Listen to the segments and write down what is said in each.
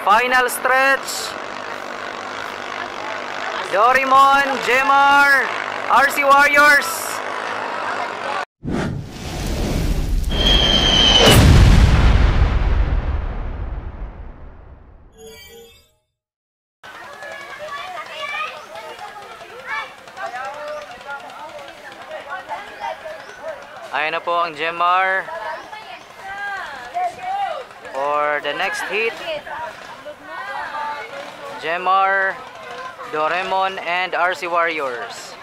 Final stretch. Doraemon, Jemar, RC Warriors. Ayan na po ang Jemar for the next heat. Jemar, Doraemon, and RC Warriors.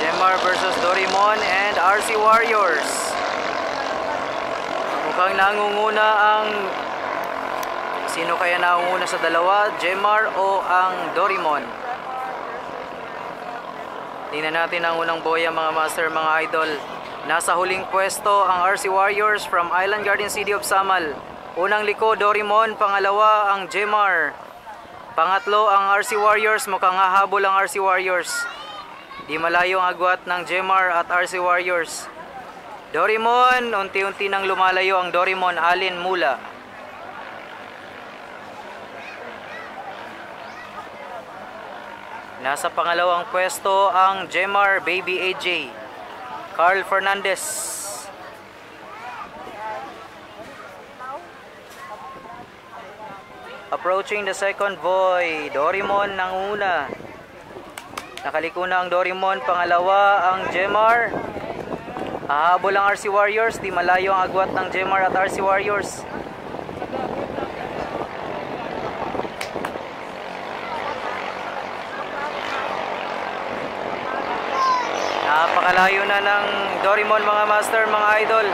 Jemar versus Doraemon and RC Warriors. Mukhang nangunguna ang... Sino kaya nangunguna sa dalawa? Jemar o ang Doraemon? Tingnan natin ang unang boya mga master, mga idol. Nasa huling pwesto ang RC Warriors from Island Garden City of Samal. Unang liko Doraemon, pangalawa ang Jemar. Pangatlo ang RC Warriors, mukhang hahabol ang RC Warriors. Di malayo ang agwat ng Jemar at RC Warriors. Doraemon, unti-unti nang lumalayo ang Doraemon, Alin Mula. Nasa pangalawang pwesto ang Jemar, Baby AJ, Carl Fernandez. Approaching the second boy, Doraemon nang una. Nakaliko na ang Doraemon, pangalawa ang Jemar. Hahabol ang RC Warriors, di malayo ang agwat ng Jemar at RC Warriors. Napakalayo na ng Doraemon mga master, mga idol.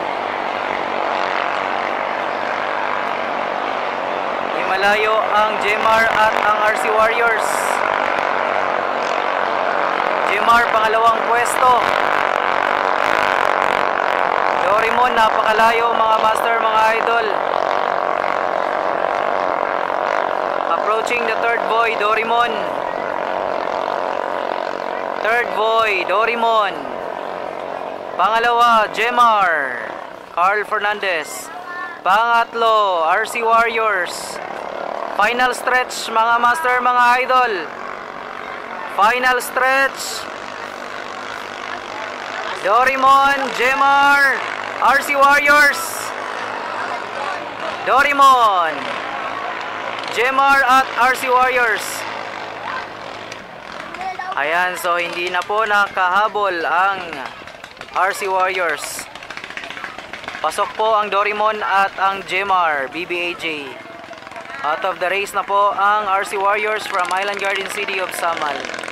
Di malayo ang Jemar at ang RC Warriors. Jemar, pangalawang pwesto. Doraemon, napakalayo mga master, mga idol. Approaching the third boy, Doraemon. Third boy, Doraemon. Pangalawa, Jemar, Carl Fernandez. Pangatlo, RC Warriors. Final stretch mga master, mga idol. Final stretch. Doraemon, Jemar, RC Warriors. Doraemon, Jemar at RC Warriors. Ayan, so hindi na po nakahabol ang RC Warriors. Pasok po ang Doraemon at ang Jemar, BBAJ. Out of the race na po ang RC Warriors from Island Garden City of Samal.